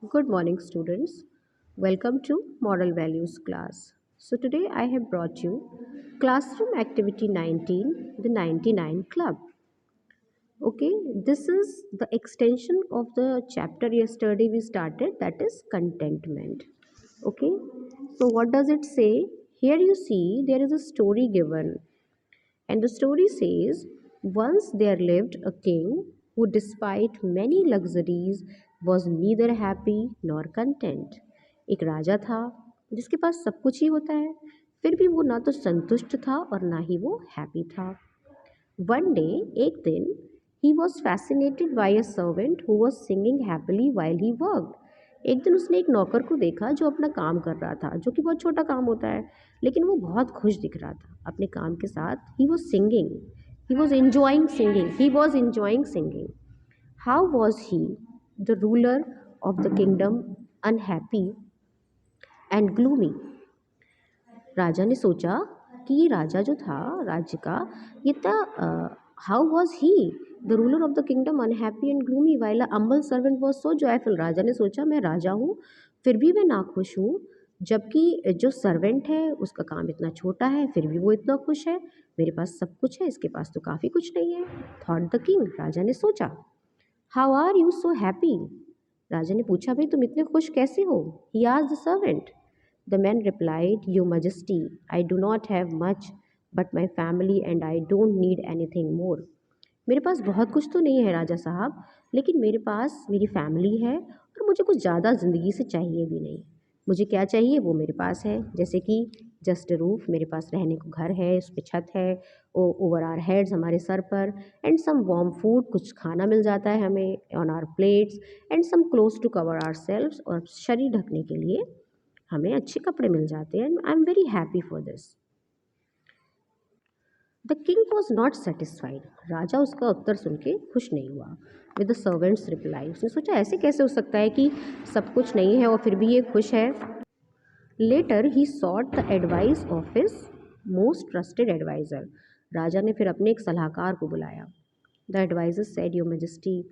Good morning, students. Welcome to Moral Values class. So, today I have brought you Classroom Activity 19, the 99 Club. Okay, this is the extension of the chapter yesterday we started, that is contentment. Okay, so what does it say? Here you see there is a story given, and the story says, once there lived a king who, despite many luxuries, was neither happy nor content. एक राजा था जिसके पास सब कुछ ही होता है, फिर भी वो ना तो संतुष्ट था और ना ही वो हैप्पी था. One day, एक दिन, he was fascinated by a servant who was singing happily while he worked. एक दिन उसने एक नौकर को देखा जो अपना काम कर रहा था, जो कि बहुत छोटा काम होता है, लेकिन वो बहुत खुश दिख रहा था अपने काम के साथ. He was singing. He was enjoying singing. He was enjoying singing. How was he, the ruler of the kingdom, unhappy and gloomy? राजा ने सोचा कि ये राजा जो था राज्य का, ये था. How was he the ruler of the kingdom unhappy and gloomy while अम्बल सर्वेंट वॉज सो जॉयफुल. राजा ने सोचा मैं राजा हूँ फिर भी मैं नाखुश हूँ, जबकि जो सर्वेंट है उसका काम इतना छोटा है फिर भी वो इतना खुश है. मेरे पास सब कुछ है, इसके पास तो काफ़ी कुछ नहीं है. थॉट द किंग, राजा ने सोचा. How are you so happy? राजा ने पूछा भाई तुम इतने खुश कैसे हो? He asked the servant. The man replied, Your Majesty, I do not have much, but my family and I don't need anything more. मेरे पास बहुत कुछ तो नहीं है राजा साहब, लेकिन मेरे पास मेरी फैमिली है और मुझे कुछ ज़्यादा ज़िंदगी से चाहिए भी नहीं. मुझे क्या चाहिए वो मेरे पास है, जैसे कि जस्ट रूफ, मेरे पास रहने को घर है, उस पर छत है, ओवर आर हेड्स, हमारे सर पर, एंड सम वार्म फूड, कुछ खाना मिल जाता है हमें on our plates, and some clothes to cover ourselves, और शरीर ढकने के लिए हमें अच्छे कपड़े मिल जाते हैं. I am very happy for this. The king was not satisfied. राजा उसका उत्तर सुन के खुश नहीं हुआ. विद द सर्वेंट्स रिप्लाई, उसने सोचा ऐसे कैसे हो सकता है कि सब कुछ नहीं है और फिर भी ये खुश है. Later he sought the advice of his most trusted adviser. राजा ने फिर अपने एक सलाहकार को बुलाया. The adviser said, your majesty,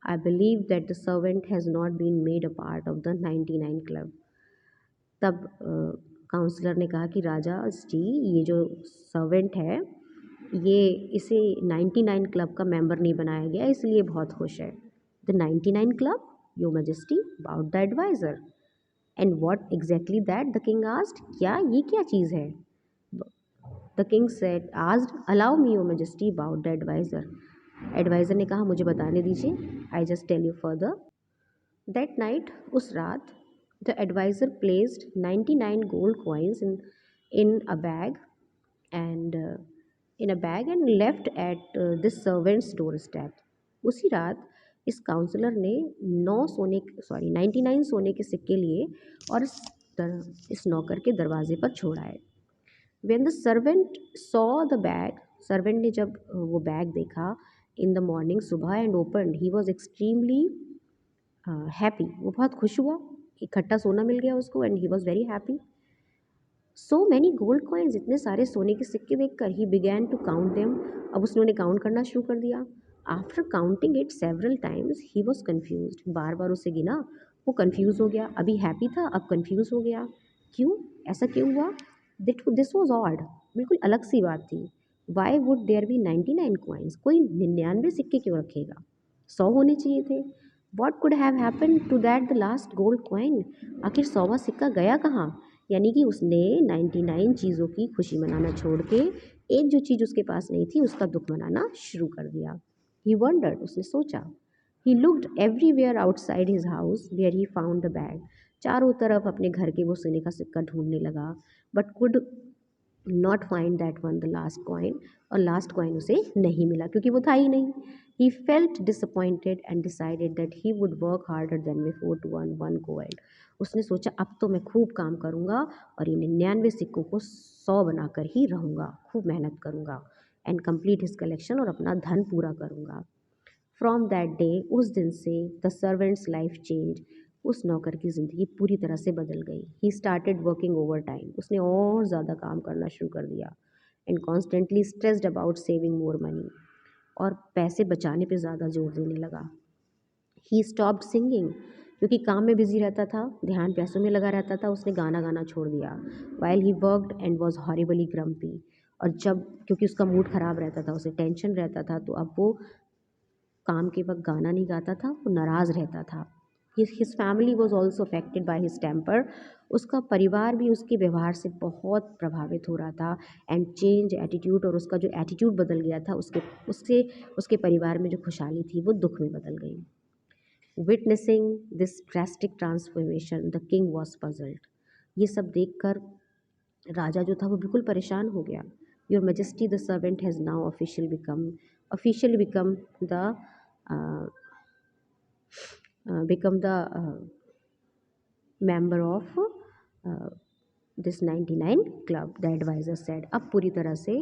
I believe that the servant has not been made a part of the 99 club. तब काउंसलर ने कहा कि राजा जी, ये जो सर्वेंट है ये इसे 99 क्लब का मेंबर नहीं बनाया गया, इसलिए बहुत खुश है. The 99 club, your majesty, about the adviser. And what exactly that, the king asked, क्या ये क्या चीज़ है? The king said asked, allow me your majesty about the adviser. Adviser ने कहा मुझे बताने दीजिए. I just tell you further. That night, उस रात, the advisor placed 99 gold coins in a bag and left at this servant's doorstep. उसी रात इस काउंसलर ने 99 सोने के सिक्के लिए और इस नौकर के दरवाजे पर छोड़ा है. When the servant saw the bag, servant ने जब वो बैग देखा इन द मॉर्निंग, सुबह, and open, he was extremely happy. वो बहुत खुश हुआ, इकट्ठा सोना मिल गया उसको, and he was very happy. So many gold coins, इतने सारे सोने के सिक्के देखकर he began to count them. अब उसने काउंट करना शुरू कर दिया. After counting it several times he was confuse. बार बार उसे गिना, वो कन्फ्यूज़ हो गया. अभी हैप्पी था, अब कन्फ्यूज़ हो गया. क्यों, ऐसा क्यों हुआ? दिस वॉज ऑड, बिल्कुल अलग सी बात थी. Why would there be 99 coins? कोई 99 सिक्के क्यों रखेगा? 100 होने चाहिए थे. What could have happen to that the last gold coin? आखिर 100वां सिक्का गया कहाँ? यानी कि उसने 99 चीज़ों की खुशी मनाना छोड़ के एक जो चीज़ उसके पास नहीं थी उसका दुख मनाना शुरू कर दिया. ही वंडर्ड, उसने सोचा. He looked everywhere outside his house where he found the bag. चारों तरफ अपने घर के वो सोने का सिक्का ढूंढने लगा, but could not find that one, the last coin. और लास्ट कॉइन उसे नहीं मिला क्योंकि वो था ही नहीं. He felt disappointed and decided that he would work harder than before to earn one gold. उसने सोचा अब तो मैं खूब काम करूँगा और ये 99 सिक्कों को 100 बनाकर ही रहूँगा, खूब मेहनत करूँगा, एंड कंप्लीट हिज कलेक्शन, और अपना धन पूरा करूँगा. फ्रॉम दैट डे, उस दिन से, द सर्वेंट्स लाइफ चेंज. उस नौकर की ज़िंदगी पूरी तरह से बदल गई. He started working over time. उसने और ज़्यादा काम करना शुरू कर दिया. And constantly stressed about saving more money. और पैसे बचाने पे ज़्यादा जोर देने लगा. He stopped singing. क्योंकि काम में बिजी रहता था, ध्यान पैसों में लगा रहता था, उसने गाना गाना छोड़ दिया। While he worked and was horribly grumpy. और जब क्योंकि उसका मूड ख़राब रहता था, उसे टेंशन रहता था, तो अब वो काम के वक्त गाना नहीं गाता था, वो नाराज़ रहता था। His family was also affected by his temper. उसका परिवार भी उसके व्यवहार से बहुत प्रभावित हो रहा था। एंड चेंज एटीट्यूड, और उसका जो एटीट्यूड बदल गया था, उसके उससे उसके परिवार में जो खुशहाली थी वो दुख में बदल गई। Witnessing this drastic transformation the king was puzzled. ये सब देखकर राजा जो था वो बिल्कुल परेशान हो गया। Your majesty the servant has now officially become the become the member of this 99 club, the adviser said. अब पूरी तरह से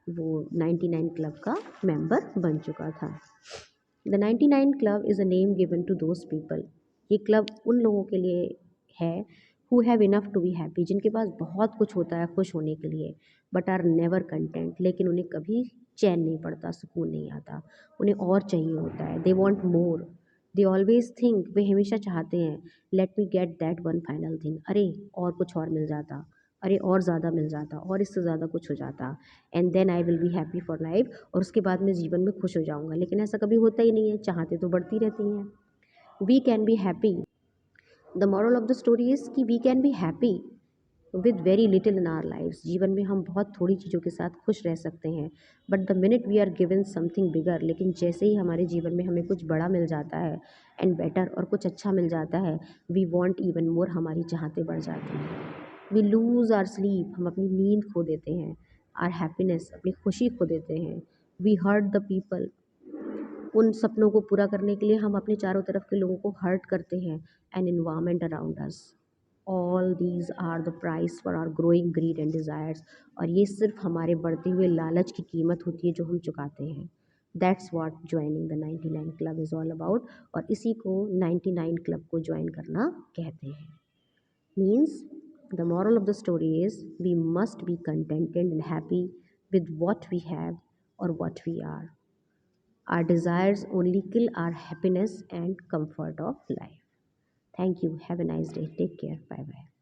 वो 99 क्लब का मेंबर बन चुका था। The 99 club is a name given to those people. ये क्लब उन लोगों के लिए है who have enough to be happy, जिनके पास बहुत कुछ होता है खुश होने के लिए, बट आर नेवर कंटेंट, लेकिन उन्हें कभी चैन नहीं पड़ता, सुकून नहीं आता, उन्हें और चाहिए होता है। They want more, they always think, वे हमेशा चाहते हैं, let me get that one final thing, अरे और कुछ और मिल जाता, अरे और ज़्यादा मिल जाता, और इससे ज़्यादा कुछ हो जाता, and then I will be happy for life, और उसके बाद मैं जीवन में खुश हो जाऊँगा। लेकिन ऐसा कभी होता ही नहीं है, चाहते तो बढ़ती रहती हैं। We can be happy, the moral of the story is कि we can be happy with very little in our lifes. जीवन में हम बहुत थोड़ी चीज़ों के साथ खुश रह सकते हैं, but the minute we are given something bigger, लेकिन जैसे ही हमारे जीवन में हमें कुछ बड़ा मिल जाता है एंड बेटर, और कुछ अच्छा मिल जाता है, वी वॉन्ट इवन मोर, हमारी चाहते बढ़ जाती हैं। वी लूज़ आर स्लीप, हम अपनी नींद खो देते हैं। आर हैप्पीनेस, अपनी खुशी खो देते हैं। वी हर्ट द पीपल, उन सपनों को पूरा करने के लिए हम अपने चारों तरफ के लोगों को हर्ट करते हैं। An environment around us, all these are the price for our growing greed and desires. और ये सिर्फ हमारे बढ़ते हुए लालच की कीमत होती है जो हम चुकाते हैं। That's what joining the 99 club is all about. और इसी को 99 क्लब को ज्वाइन करना कहते हैं। Means the moral of the story is we must be contented and happy with what we have और what we are. Our desires only kill our happiness and comfort of life. Thank you. Have a nice day. Take care. Bye bye.